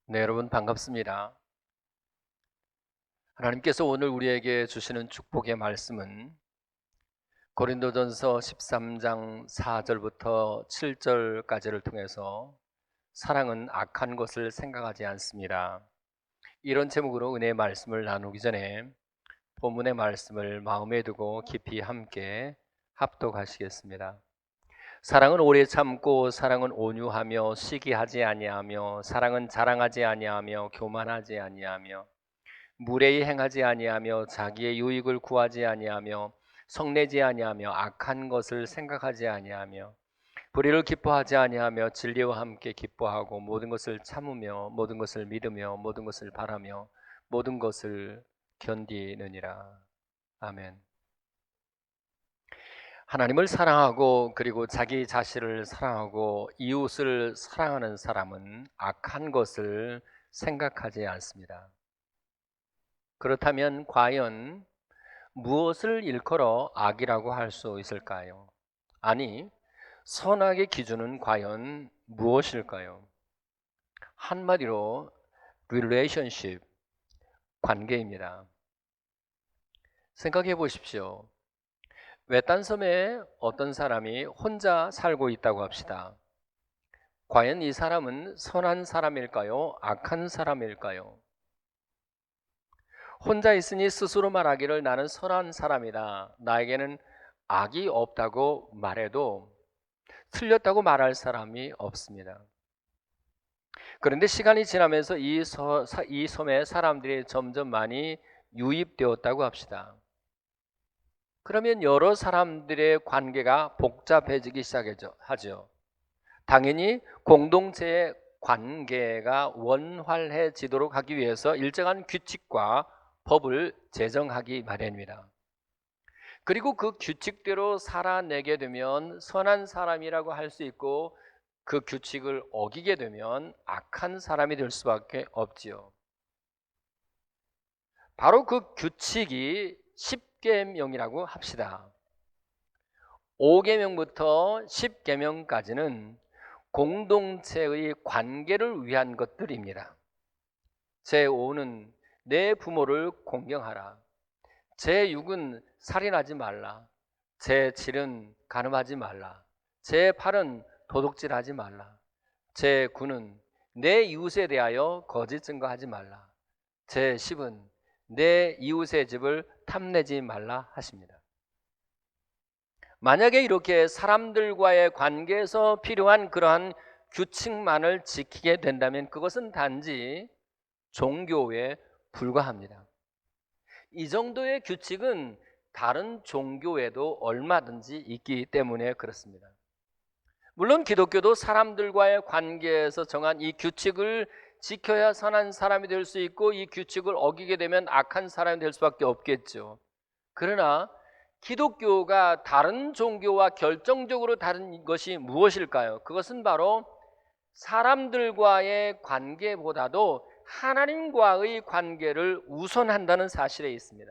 네, 여러분 반갑습니다. 하나님께서 오늘 우리에게 주시는 축복의 말씀은 고린도전서 13장 4절부터 7절까지를 통해서 사랑은 악한 것을 생각하지 않습니다. 이런 제목으로 은혜의 말씀을 나누기 전에 본문의 말씀을 마음에 두고 깊이 함께 합독하시겠습니다. 사랑은 오래 참고 사랑은 온유하며 시기하지 아니하며 사랑은 자랑하지 아니하며 교만하지 아니하며 무례히 행하지 아니하며 자기의 유익을 구하지 아니하며 성내지 아니하며 악한 것을 생각하지 아니하며 불의를 기뻐하지 아니하며 진리와 함께 기뻐하고 모든 것을 참으며 모든 것을 믿으며 모든 것을 바라며 모든 것을 견디느니라. 아멘. 하나님을 사랑하고 그리고 자기 자신을 사랑하고 이웃을 사랑하는 사람은 악한 것을 생각하지 않습니다. 그렇다면 과연 무엇을 일컬어 악이라고 할 수 있을까요? 아니, 선악의 기준은 과연 무엇일까요? 한마디로 relationship, 관계입니다. 생각해 보십시오. 외딴 섬에 어떤 사람이 혼자 살고 있다고 합시다. 과연 이 사람은 선한 사람일까요? 악한 사람일까요? 혼자 있으니 스스로 말하기를 나는 선한 사람이다, 나에게는 악이 없다고 말해도 틀렸다고 말할 사람이 없습니다. 그런데 시간이 지나면서 이 섬에 사람들이 점점 많이 유입되었다고 합시다. 그러면 여러 사람들의 관계가 복잡해지기 시작하죠. 당연히 공동체의 관계가 원활해지도록 하기 위해서 일정한 규칙과 법을 제정하기 마련입니다. 그리고 그 규칙대로 살아내게 되면 선한 사람이라고 할 수 있고, 그 규칙을 어기게 되면 악한 사람이 될 수밖에 없지요. 바로 그 규칙이 10계명이라고 합시다. 5계명부터 10계명까지는 공동체의 관계를 위한 것들입니다. 제5는 내 부모를 공경하라. 제6은 살인하지 말라. 제7은 간음하지 말라. 제8은 도둑질하지 말라. 제9는 내 이웃에 대하여 거짓 증거하지 말라. 제10은 내 이웃의 집을 탐내지 말라 하십니다. 만약에 이렇게 사람들과의 관계에서 필요한 그러한 규칙만을 지키게 된다면 그것은 단지 종교에 불과합니다. 이 정도의 규칙은 다른 종교에도 얼마든지 있기 때문에 그렇습니다. 물론 기독교도 사람들과의 관계에서 정한 이 규칙을 지켜야 선한 사람이 될 수 있고, 이 규칙을 어기게 되면 악한 사람이 될 수밖에 없겠죠. 그러나 기독교가 다른 종교와 결정적으로 다른 것이 무엇일까요? 그것은 바로 사람들과의 관계보다도 하나님과의 관계를 우선한다는 사실에 있습니다.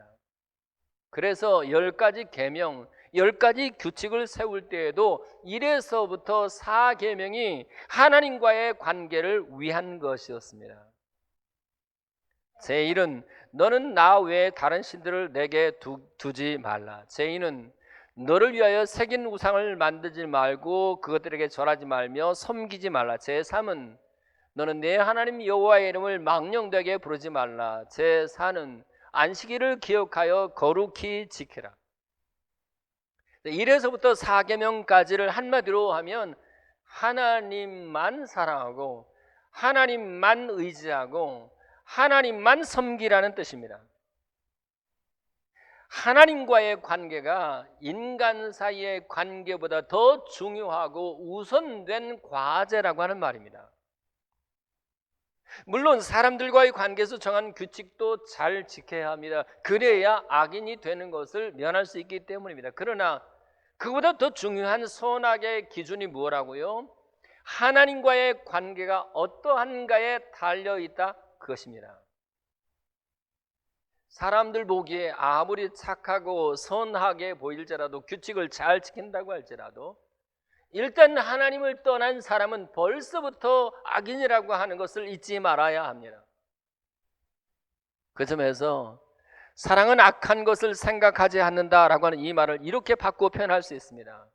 그래서 10가지 계명, 10가지 규칙을 세울 때에도 1에서부터 4계명이 하나님과의 관계를 위한 것이었습니다. 제1은 너는 나 외에 다른 신들을 내게 두지 말라. 제2는 너를 위하여 새긴 우상을 만들지 말고 그것들에게 절하지 말며 섬기지 말라. 제3은 너는 내 하나님 여호와의 이름을 망령되게 부르지 말라. 제4는 안식일을 기억하여 거룩히 지키라. 1에서부터 4계명까지를 한마디로 하면 하나님만 사랑하고 하나님만 의지하고 하나님만 섬기라는 뜻입니다. 하나님과의 관계가 인간 사이의 관계보다 더 중요하고 우선된 과제라고 하는 말입니다. 물론 사람들과의 관계에서 정한 규칙도 잘 지켜야 합니다. 그래야 악인이 되는 것을 면할 수 있기 때문입니다. 그러나 그보다 더 중요한 선악의 기준이 뭐라고요? 하나님과의 관계가 어떠한가에 달려있다, 그것입니다. 사람들 보기에 아무리 착하고 선하게 보일지라도, 규칙을 잘 지킨다고 할지라도 일단 하나님을 떠난 사람은 벌써부터 악인이라고 하는 것을 잊지 말아야 합니다. 그 점에서 사랑은 악한 것을 생각하지 않는다라고 하는 이 말을 이렇게 바꾸어 표현할 수 있습니다.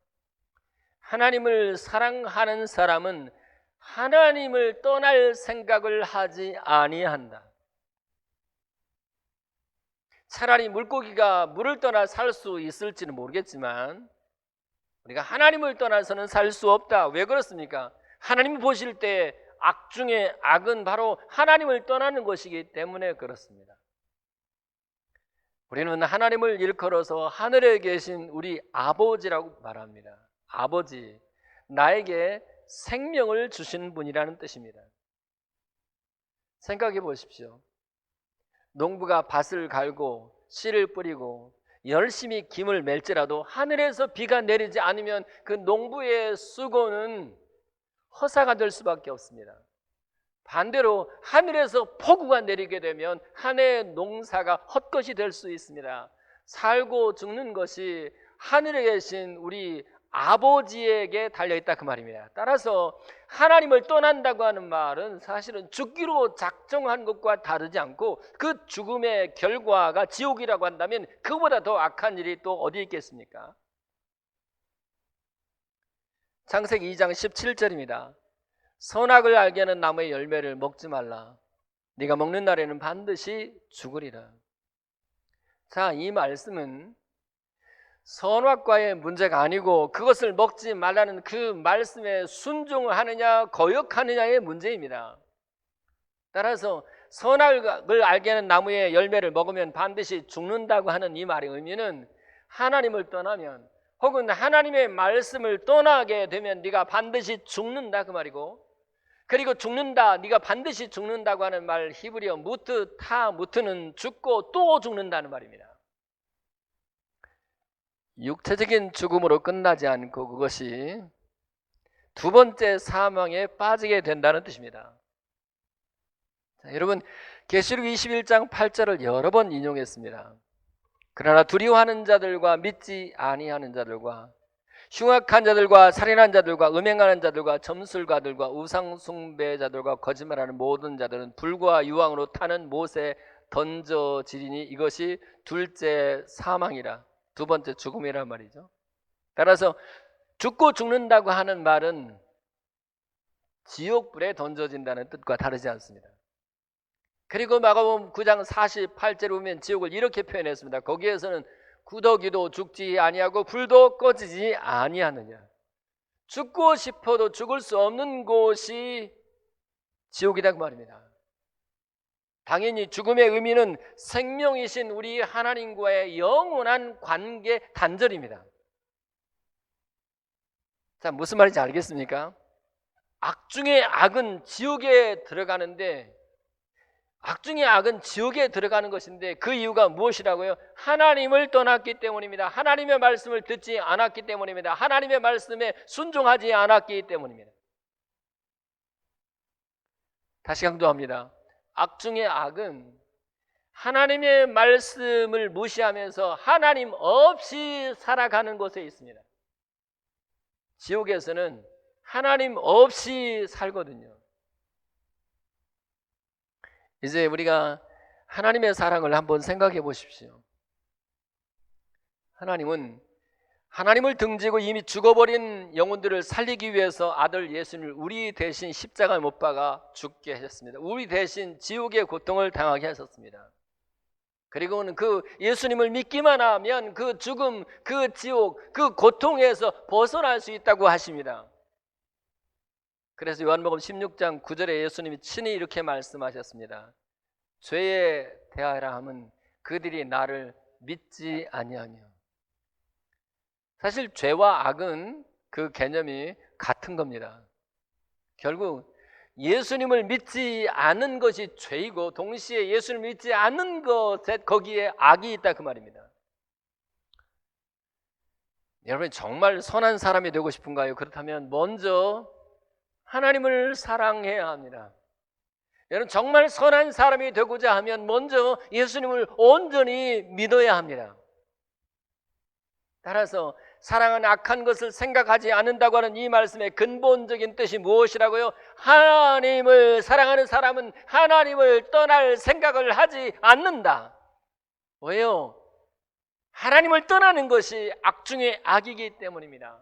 하나님을 사랑하는 사람은 하나님을 떠날 생각을 하지 아니한다. 차라리 물고기가 물을 떠나 살 수 있을지는 모르겠지만 우리가 하나님을 떠나서는 살 수 없다. 왜 그렇습니까? 하나님이 보실 때 악 중에 악은 바로 하나님을 떠나는 것이기 때문에 그렇습니다. 우리는 하나님을 일컬어서 하늘에 계신 우리 아버지라고 말합니다. 아버지, 나에게 생명을 주신 분이라는 뜻입니다. 생각해 보십시오. 농부가 밭을 갈고 씨를 뿌리고 열심히 김을 멜지라도 하늘에서 비가 내리지 않으면 그 농부의 수고는 허사가 될 수밖에 없습니다. 반대로 하늘에서 폭우가 내리게 되면 한 해의 농사가 헛것이 될 수 있습니다. 살고 죽는 것이 하늘에 계신 우리 아버지에게 달려있다, 그 말입니다. 따라서 하나님을 떠난다고 하는 말은 사실은 죽기로 작정한 것과 다르지 않고 그 죽음의 결과가 지옥이라고 한다면 그보다 더 악한 일이 또 어디 있겠습니까? 창세기 2장 17절입니다. 선악을 알게 하는 나무의 열매를 먹지 말라. 네가 먹는 날에는 반드시 죽으리라. 자, 이 말씀은 선악과의 문제가 아니고 그것을 먹지 말라는 그 말씀에 순종하느냐 거역하느냐의 문제입니다. 따라서 선악을 알게 하는 나무의 열매를 먹으면 반드시 죽는다고 하는 이 말의 의미는 하나님을 떠나면 혹은 하나님의 말씀을 떠나게 되면 네가 반드시 죽는다, 그 말이고, 그리고 죽는다, 네가 반드시 죽는다고 하는 말 히브리어 무트 타 무트는 죽고 또 죽는다는 말입니다. 육체적인 죽음으로 끝나지 않고 그것이 두 번째 사망에 빠지게 된다는 뜻입니다. 자, 여러분, 계시록 21장 8절을 여러 번 인용했습니다. 그러나 두려워하는 자들과 믿지 아니하는 자들과 흉악한 자들과 살인한 자들과 음행하는 자들과 점술가들과 우상 숭배자들과 거짓말하는 모든 자들은 불과 유황으로 타는 못에 던져지리니 이것이 둘째 사망이라, 두 번째 죽음이란 말이죠. 따라서 죽고 죽는다고 하는 말은 지옥불에 던져진다는 뜻과 다르지 않습니다. 그리고 마가복음 9장 48절에 보면 지옥을 이렇게 표현했습니다. 거기에서는 구더기도 죽지 아니하고 불도 꺼지지 아니하느냐. 죽고 싶어도 죽을 수 없는 곳이 지옥이다, 그 말입니다. 당연히 죽음의 의미는 생명이신 우리 하나님과의 영원한 관계 단절입니다. 자, 무슨 말인지 알겠습니까? 악 중에 악은 지옥에 들어가는데, 악 중에 악은 지옥에 들어가는 것인데 그 이유가 무엇이라고요? 하나님을 떠났기 때문입니다. 하나님의 말씀을 듣지 않았기 때문입니다. 하나님의 말씀에 순종하지 않았기 때문입니다. 다시 강조합니다. 악 중에 악은 하나님의 말씀을 무시하면서 하나님 없이 살아가는 곳에 있습니다. 지옥에서는 하나님 없이 살거든요. 이제 우리가 하나님의 사랑을 한번 생각해 보십시오. 하나님은 하나님을 등지고 이미 죽어버린 영혼들을 살리기 위해서 아들 예수님을 우리 대신 십자가에 못 박아 죽게 하셨습니다. 우리 대신 지옥의 고통을 당하게 하셨습니다. 그리고는 그 예수님을 믿기만 하면 그 죽음, 그 지옥, 그 고통에서 벗어날 수 있다고 하십니다. 그래서 요한복음 16장 9절에 예수님이 친히 이렇게 말씀하셨습니다. 죄에 대하라 함은 그들이 나를 믿지 아니하며. 사실 죄와 악은 그 개념이 같은 겁니다. 결국 예수님을 믿지 않는 것이 죄이고 동시에 예수님을 믿지 않는 것에 거기에 악이 있다 그 말입니다. 여러분 정말 선한 사람이 되고 싶은가요? 그렇다면 먼저 하나님을 사랑해야 합니다. 여러분 정말 선한 사람이 되고자 하면 먼저 예수님을 온전히 믿어야 합니다. 따라서 사랑은 악한 것을 생각하지 않는다고 하는 이 말씀의 근본적인 뜻이 무엇이라고요? 하나님을 사랑하는 사람은 하나님을 떠날 생각을 하지 않는다. 왜요? 하나님을 떠나는 것이 악 중의 악이기 때문입니다.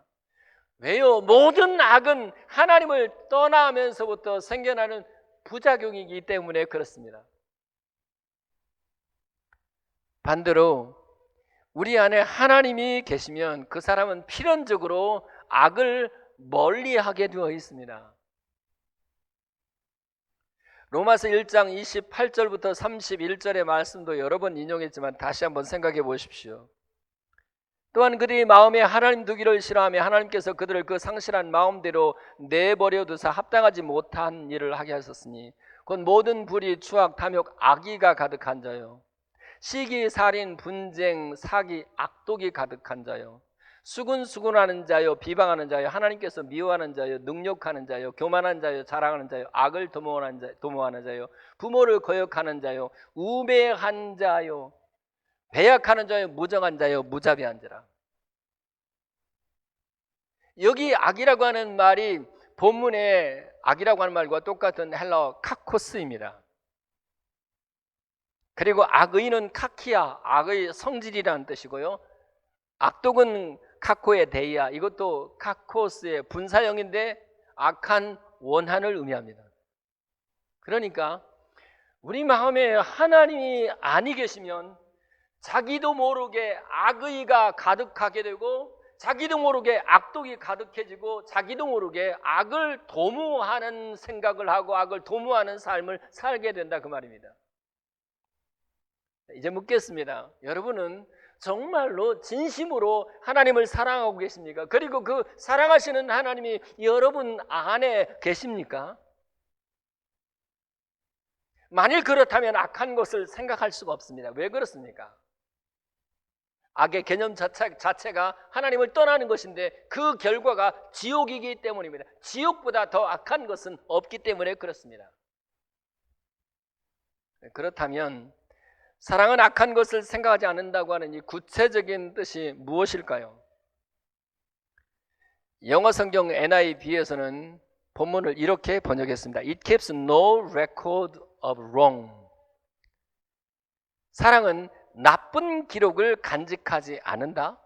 왜요? 모든 악은 하나님을 떠나면서부터 생겨나는 부작용이기 때문에 그렇습니다. 반대로 우리 안에 하나님이 계시면 그 사람은 필연적으로 악을 멀리하게 되어 있습니다. 로마서 1장 28절부터 31절의 말씀도 여러 번 인용했지만 다시 한번 생각해 보십시오. 또한 그들이 마음에 하나님 두기를 싫어하며 하나님께서 그들을 그 상실한 마음대로 내버려 두사 합당하지 못한 일을 하게 하셨으니 곧 모든 불의, 추악, 탐욕, 악의가 가득한 자요, 시기, 살인, 분쟁, 사기, 악독이 가득한 자요, 수군수군하는 자요, 비방하는 자요, 하나님께서 미워하는 자요, 능욕하는 자요, 교만한 자요, 자랑하는 자요, 악을 도모하는 자요, 부모를 거역하는 자요, 우매한 자요, 배약하는 자요, 무정한 자요, 무자비한 자라. 여기 악이라고 하는 말이 본문에 악이라고 하는 말과 똑같은 헬라어 카코스입니다. 그리고 악의는 카키야, 악의 성질이라는 뜻이고요. 악독은 카코의 데이야, 이것도 카코스의 분사형인데 악한 원한을 의미합니다. 그러니까 우리 마음에 하나님이 아니 계시면 자기도 모르게 악의가 가득하게 되고 자기도 모르게 악독이 가득해지고 자기도 모르게 악을 도모하는 생각을 하고 악을 도모하는 삶을 살게 된다 그 말입니다. 이제 묻겠습니다. 여러분은 정말로 진심으로 하나님을 사랑하고 계십니까? 그리고 그 사랑하시는 하나님이 여러분 안에 계십니까? 만일 그렇다면 악한 것을 생각할 수가 없습니다. 왜 그렇습니까? 악의 개념 자체가 하나님을 떠나는 것인데 그 결과가 지옥이기 때문입니다. 지옥보다 더 악한 것은 없기 때문에 그렇습니다. 그렇다면 사랑은 악한 것을 생각하지 않는다고 하는 이 구체적인 뜻이 무엇일까요? 영어 성경 NIV에서는 본문을 이렇게 번역했습니다. It keeps no record of wrong. 사랑은 나쁜 기록을 간직하지 않는다.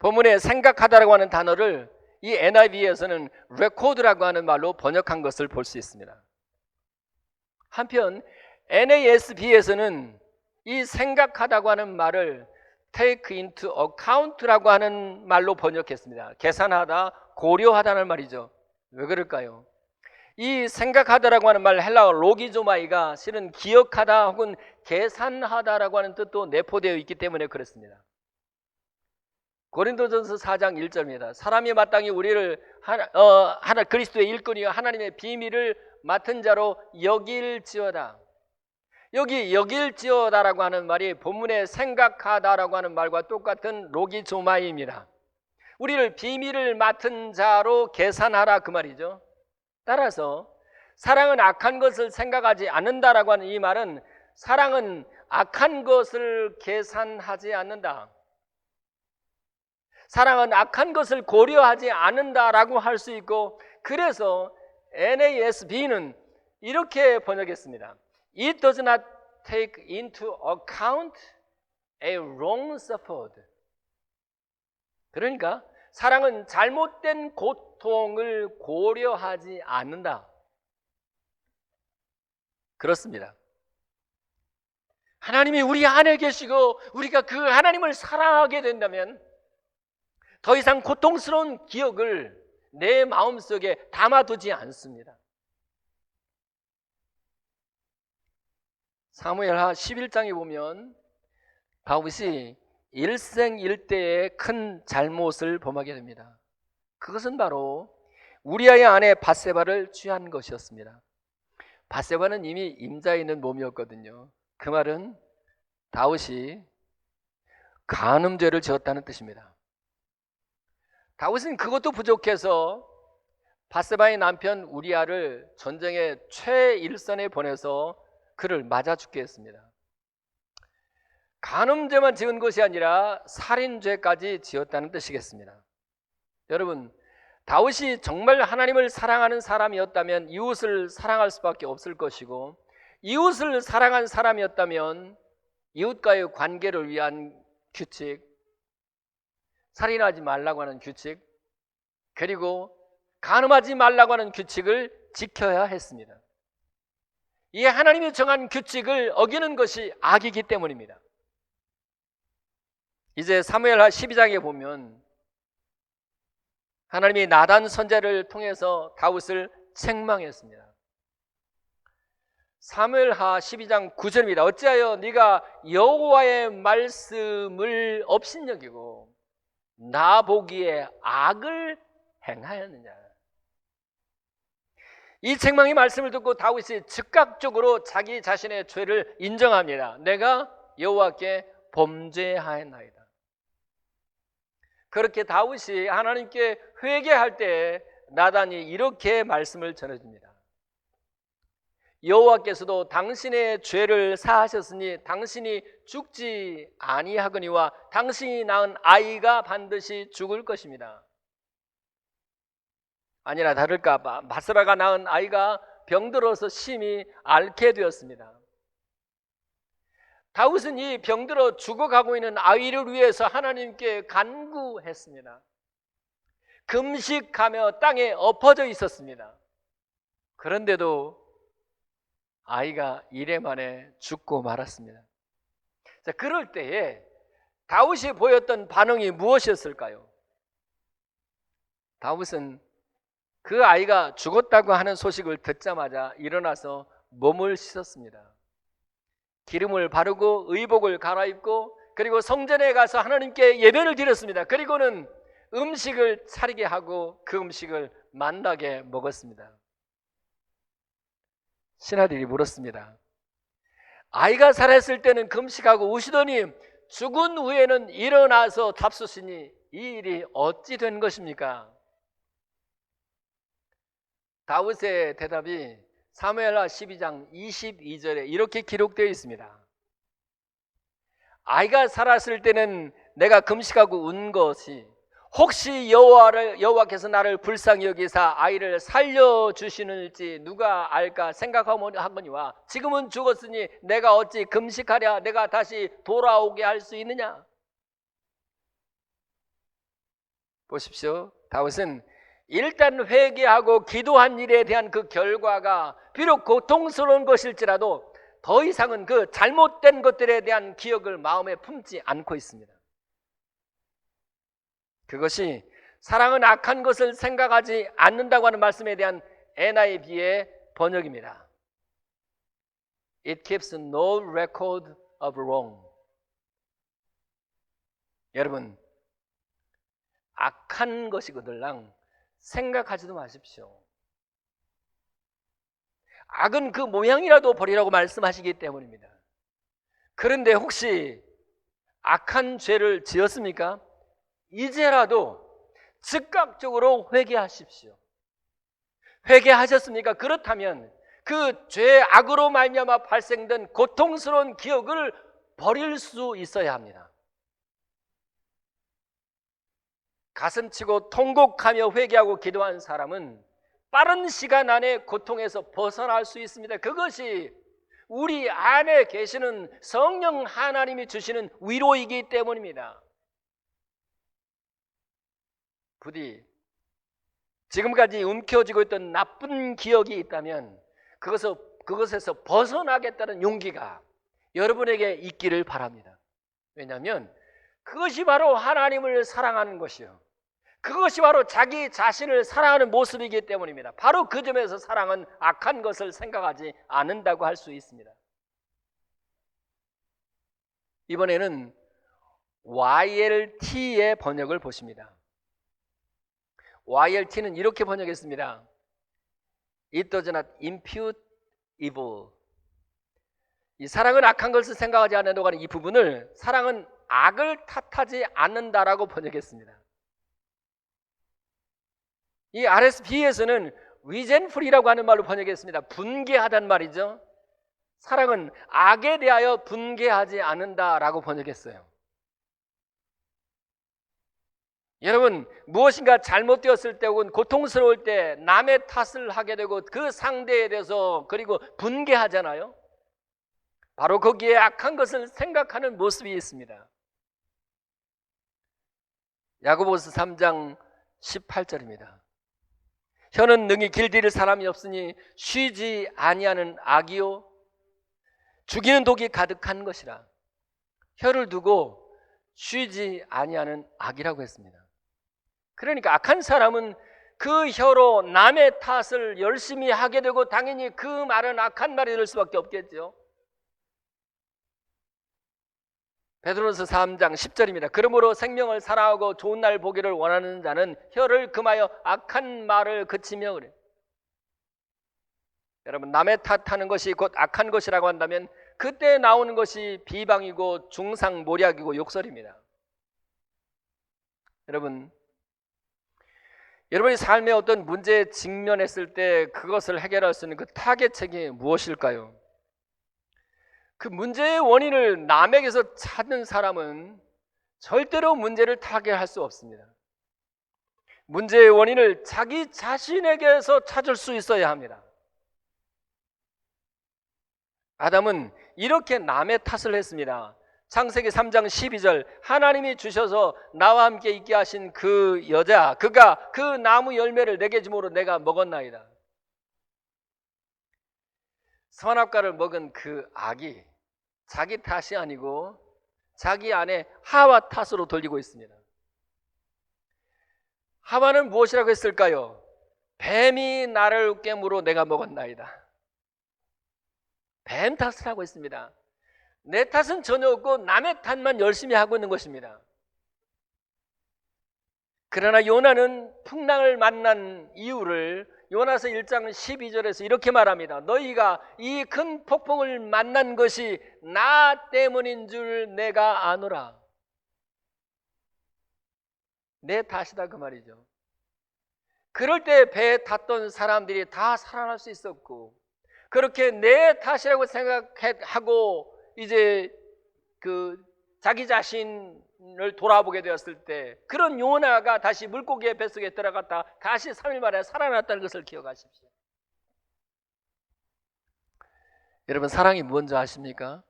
본문에 생각하다라고 하는 단어를 이 NIV에서는 record라고 하는 말로 번역한 것을 볼 수 있습니다. 한편 NASB에서는 이 생각하다고 하는 말을 take into account라고 하는 말로 번역했습니다. 계산하다, 고려하다는 말이죠. 왜 그럴까요? 이 생각하다라고 하는 말 헬라어 로기조마이가 실은 기억하다 혹은 계산하다라고 하는 뜻도 내포되어 있기 때문에 그렇습니다. 고린도전서 4장 1절입니다. 사람이 마땅히 우리를 그리스도의 일꾼이요 하나님의 비밀을 맡은 자로 여길지어다. 여기 여길지어다라고 하는 말이 본문에 생각하다라고 하는 말과 똑같은 로기조마이입니다. 우리를 비밀을 맡은 자로 계산하라 그 말이죠. 따라서 사랑은 악한 것을 생각하지 않는다라고 하는 이 말은 사랑은 악한 것을 계산하지 않는다. 사랑은 악한 것을 고려하지 않는다라고 할 수 있고, 그래서 NASB는 이렇게 번역했습니다. It does not take into account a wrong suffered. 그러니까 사랑은 잘못된 고통을 고려하지 않는다. 그렇습니다. 하나님이 우리 안에 계시고 우리가 그 하나님을 사랑하게 된다면 더 이상 고통스러운 기억을 내 마음속에 담아두지 않습니다. 사무엘하 11장에 보면 다윗이 일생일대의 큰 잘못을 범하게 됩니다. 그것은 바로 우리아의 아내 밧세바를 취한 것이었습니다. 밧세바는 이미 임자에 있는 몸이었거든요. 그 말은 다윗이 간음죄를 지었다는 뜻입니다. 다윗은 그것도 부족해서 밧세바의 남편 우리아를 전쟁의 최일선에 보내서 그를 맞아 죽게 했습니다. 간음죄만 지은 것이 아니라 살인죄까지 지었다는 뜻이겠습니다. 여러분, 다윗이 정말 하나님을 사랑하는 사람이었다면 이웃을 사랑할 수밖에 없을 것이고, 이웃을 사랑한 사람이었다면 이웃과의 관계를 위한 규칙, 살인하지 말라고 하는 규칙, 그리고 간음하지 말라고 하는 규칙을 지켜야 했습니다. 이 하나님이 정한 규칙을 어기는 것이 악이기 때문입니다. 이제 사무엘하 12장에 보면 하나님이 나단 선지자를 통해서 다윗을 책망했습니다. 사무엘하 12장 9절입니다. 어찌하여 네가 여호와의 말씀을 업신여기고 나 보기에 악을 행하였느냐. 이 책망의 말씀을 듣고 다윗이 즉각적으로 자기 자신의 죄를 인정합니다. 내가 여호와께 범죄하였나이다. 그렇게 다윗이 하나님께 회개할 때 나단이 이렇게 말씀을 전해줍니다. 여호와께서도 당신의 죄를 사하셨으니 당신이 죽지 아니하거니와 당신이 낳은 아이가 반드시 죽을 것입니다. 아니나 다를까 밧세바가 낳은 아이가 병들어서 심히 앓게 되었습니다. 다윗은 이 병들어 죽어가고 있는 아이를 위해서 하나님께 간구했습니다. 금식하며 땅에 엎어져 있었습니다. 그런데도 아이가 이래 만에 죽고 말았습니다. 자, 그럴 때에 다윗이 보였던 반응이 무엇이었을까요? 다윗은 그 아이가 죽었다고 하는 소식을 듣자마자 일어나서 몸을 씻었습니다. 기름을 바르고 의복을 갈아입고 그리고 성전에 가서 하나님께 예배를 드렸습니다. 그리고는 음식을 차리게 하고 그 음식을 만나게 먹었습니다. 신하들이 물었습니다. 아이가 살았을 때는 금식하고 우시더니 죽은 후에는 일어나서 잡수시니 이 일이 어찌 된 것입니까? 다윗의 대답이 사무엘하 12장 22절에 이렇게 기록되어 있습니다. 아이가 살았을 때는 내가 금식하고 운 것이 혹시 여호와께서 나를 불쌍히 여기사 아이를 살려주시는지 누가 알까 생각하거니와 지금은 죽었으니 내가 어찌 금식하랴 내가 다시 돌아오게 할 수 있느냐. 보십시오. 다윗은 일단 회개하고 기도한 일에 대한 그 결과가 비록 고통스러운 것일지라도 더 이상은 그 잘못된 것들에 대한 기억을 마음에 품지 않고 있습니다. 그것이 사랑은 악한 것을 생각하지 않는다고 하는 말씀에 대한 NIV의 번역입니다. It keeps no record of wrong. 여러분, 악한 것이거들랑 생각하지도 마십시오. 악은 그 모양이라도 버리라고 말씀하시기 때문입니다. 그런데 혹시 악한 죄를 지었습니까? 이제라도 즉각적으로 회개하십시오. 회개하셨습니까? 그렇다면 그 죄 악으로 말미암아 발생된 고통스러운 기억을 버릴 수 있어야 합니다. 가슴치고 통곡하며 회개하고 기도한 사람은 빠른 시간 안에 고통에서 벗어날 수 있습니다. 그것이 우리 안에 계시는 성령 하나님이 주시는 위로이기 때문입니다. 부디 지금까지 움켜쥐고 있던 나쁜 기억이 있다면 그것에서 벗어나겠다는 용기가 여러분에게 있기를 바랍니다. 왜냐하면 그것이 바로 하나님을 사랑하는 것이요, 그것이 바로 자기 자신을 사랑하는 모습이기 때문입니다. 바로 그 점에서 사랑은 악한 것을 생각하지 않는다고 할 수 있습니다. 이번에는 YLT의 번역을 보십니다. YLT는 이렇게 번역했습니다. It does not impute evil. 이 사랑은 악한 것을 생각하지 않는다고 하는 이 부분을 사랑은 악을 탓하지 않는다라고 번역했습니다. 이 RSV에서는 resentful이라고 하는 말로 번역했습니다. 분개하단 말이죠. 사랑은 악에 대하여 분개하지 않는다라고 번역했어요. 여러분, 무엇인가 잘못되었을 때 혹은 고통스러울 때 남의 탓을 하게 되고 그 상대에 대해서 그리고 분개하잖아요. 바로 거기에 악한 것을 생각하는 모습이 있습니다. 야고보서 3장 18절입니다. 혀는 능히 길들일 사람이 없으니 쉬지 아니하는 악이요 죽이는 독이 가득한 것이라. 혀를 두고 쉬지 아니하는 악이라고 했습니다. 그러니까 악한 사람은 그 혀로 남의 탓을 열심히 하게 되고 당연히 그 말은 악한 말이 될 수밖에 없겠죠. 베드로서 3장 10절입니다. 그러므로 생명을 사랑하고 좋은 날 보기를 원하는 자는 혀를 금하여 악한 말을 그치며 그래. 여러분, 남의 탓하는 것이 곧 악한 것이라고 한다면 그때 나오는 것이 비방이고 중상모략이고 욕설입니다. 여러분이 삶에 어떤 문제에 직면했을 때 그것을 해결할 수 있는 그 타겟책이 무엇일까요? 그 문제의 원인을 남에게서 찾는 사람은 절대로 문제를 타개할 수 없습니다. 문제의 원인을 자기 자신에게서 찾을 수 있어야 합니다. 아담은 이렇게 남의 탓을 했습니다. 창세기 3장 12절 하나님이 주셔서 나와 함께 있게 하신 그 여자 그가 그 나무 열매를 내게 주므로 내가 먹었나이다. 선악과를 먹은 그 악이 자기 탓이 아니고 자기 안에 하와 탓으로 돌리고 있습니다. 하와는 무엇이라고 했을까요? 뱀이 나를 깨물어 내가 먹었나이다. 뱀 탓을 하고 있습니다. 내 탓은 전혀 없고 남의 탓만 열심히 하고 있는 것입니다. 그러나 요나는 풍랑을 만난 이유를 요나서 1장 12절에서 이렇게 말합니다. 너희가 이 큰 폭풍을 만난 것이 나 때문인 줄 내가 아노라. 내 탓이다 그 말이죠. 그럴 때 배에 탔던 사람들이 다 살아날 수 있었고 그렇게 내 탓이라고 생각하고 이제 그 자기 자신을 돌아보게 되었을 때 그런 요나가 다시 물고기의 뱃속에 들어갔다 다시 3일 만에 살아났다는 것을 기억하십시오. 여러분, 사랑이 뭔지 아십니까?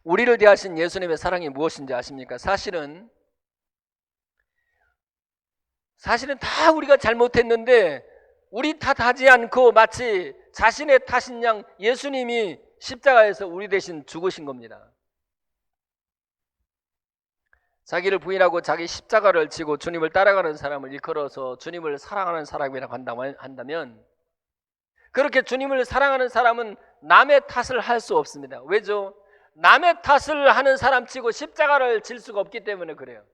우리를 대하신 예수님의 사랑이 무엇인지 아십니까? 사실은 다 우리가 잘못했는데 우리 탓하지 않고 마치 자신의 탓인 양 예수님이 십자가에서 우리 대신 죽으신 겁니다. 자기를 부인하고 자기 십자가를 지고 주님을 따라가는 사람을 일컬어서 주님을 사랑하는 사람이라고 한다면 그렇게 주님을 사랑하는 사람은 남의 탓을 할 수 없습니다. 왜죠? 남의 탓을 하는 사람 치고 십자가를 질 수가 없기 때문에 그래요.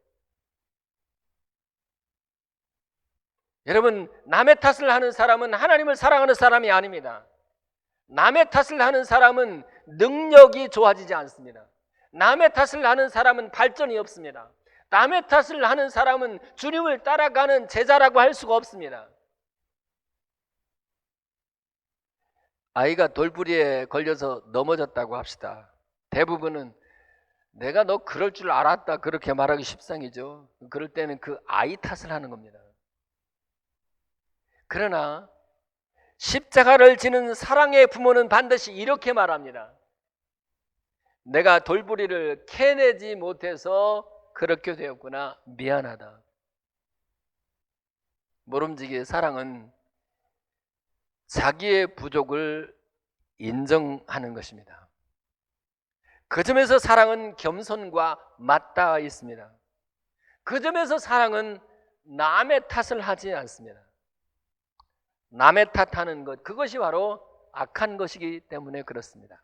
여러분, 남의 탓을 하는 사람은 하나님을 사랑하는 사람이 아닙니다. 남의 탓을 하는 사람은 능력이 좋아지지 않습니다. 남의 탓을 하는 사람은 발전이 없습니다. 남의 탓을 하는 사람은 주님을 따라가는 제자라고 할 수가 없습니다. 아이가 돌부리에 걸려서 넘어졌다고 합시다. 대부분은 내가 너 그럴 줄 알았다 그렇게 말하기 십상이죠. 그럴 때는 그 아이 탓을 하는 겁니다. 그러나 십자가를 지는 사랑의 부모는 반드시 이렇게 말합니다. 내가 돌부리를 캐내지 못해서 그렇게 되었구나. 미안하다. 모름지기의 사랑은 자기의 부족을 인정하는 것입니다. 그 점에서 사랑은 겸손과 맞닿아 있습니다. 그 점에서 사랑은 남의 탓을 하지 않습니다. 남의 탓하는 것, 그것이 바로 악한 것이기 때문에 그렇습니다.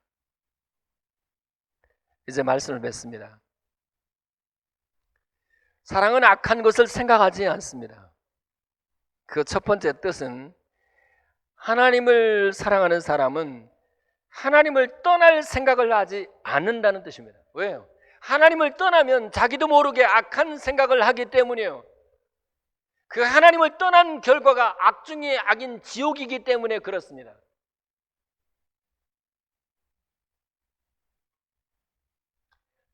이제 말씀을 맺습니다. 사랑은 악한 것을 생각하지 않습니다. 그 첫 번째 뜻은 하나님을 사랑하는 사람은 하나님을 떠날 생각을 하지 않는다는 뜻입니다. 왜요? 하나님을 떠나면 자기도 모르게 악한 생각을 하기 때문이에요. 그 하나님을 떠난 결과가 악 중에 악인 지옥이기 때문에 그렇습니다.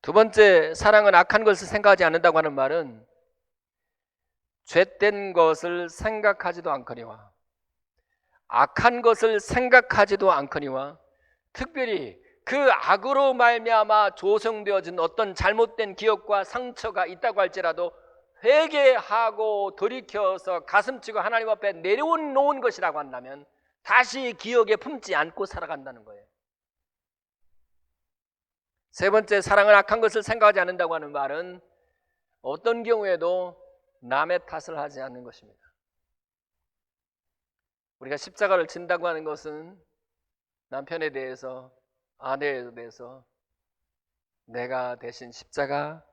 두 번째, 사랑은 악한 것을 생각하지 않는다고 하는 말은 죄된 것을 생각하지도 않거니와 악한 것을 생각하지도 않거니와 특별히 그 악으로 말미암아 조성되어진 어떤 잘못된 기억과 상처가 있다고 할지라도 회개하고 돌이켜서 가슴치고 하나님 앞에 내려놓은 것이라고 한다면 다시 기억에 품지 않고 살아간다는 거예요. 세 번째, 사랑은 악한 것을 생각하지 않는다고 하는 말은 어떤 경우에도 남의 탓을 하지 않는 것입니다. 우리가 십자가를 진다고 하는 것은 남편에 대해서, 아내에 대해서 내가 대신 십자가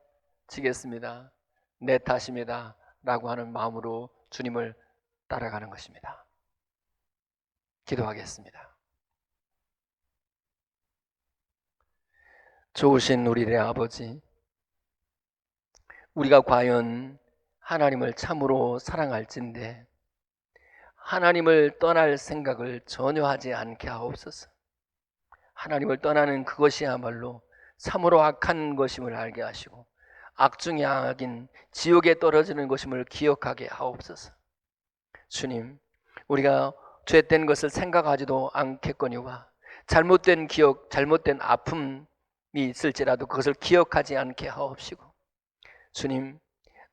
지겠습니다, 내 탓입니다 라고 하는 마음으로 주님을 따라가는 것입니다. 기도하겠습니다. 좋으신 우리 의 아버지, 우리가 과연 하나님을 참으로 사랑할진데 하나님을 떠날 생각을 전혀 하지 않게 하옵소서. 하나님을 떠나는 그것이야말로 참으로 악한 것임을 알게 하시고 악 중의 악인 지옥에 떨어지는 것임을 기억하게 하옵소서. 주님, 우리가 죄된 것을 생각하지도 않겠거니와 잘못된 기억, 잘못된 아픔이 있을지라도 그것을 기억하지 않게 하옵시고, 주님,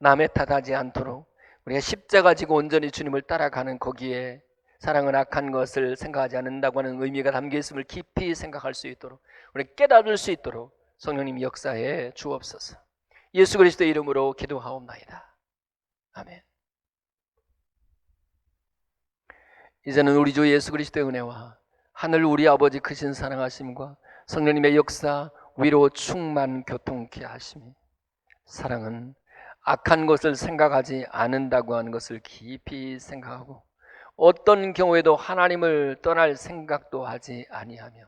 남의 탓하지 않도록 우리가 십자가 지고 온전히 주님을 따라가는 거기에 사랑은 악한 것을 생각하지 않는다고 하는 의미가 담겨 있음을 깊이 생각할 수 있도록, 우리 깨달을 수 있도록 성령님 역사해 주옵소서. 예수 그리스도의 이름으로 기도하옵나이다. 아멘. 이제는 우리 주 예수 그리스도의 은혜와 하늘 우리 아버지 크신 사랑하심과 성령님의 역사, 위로, 충만, 교통케 하심이, 사랑은 악한 것을 생각하지 않는다고 하는 것을 깊이 생각하고 어떤 경우에도 하나님을 떠날 생각도 하지 아니하며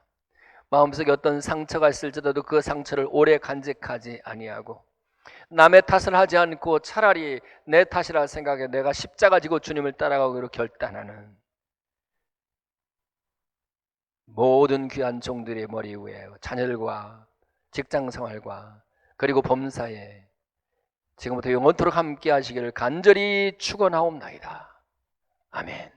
마음속에 어떤 상처가 있을지라도 그 상처를 오래 간직하지 아니하고 남의 탓을 하지 않고 차라리 내 탓이라 생각해 내가 십자가 지고 주님을 따라가기로 결단하는 모든 귀한 종들의 머리 위에 자녀들과 직장생활과 그리고 범사에 지금부터 영원토록 함께 하시기를 간절히 축원하옵나이다. 아멘.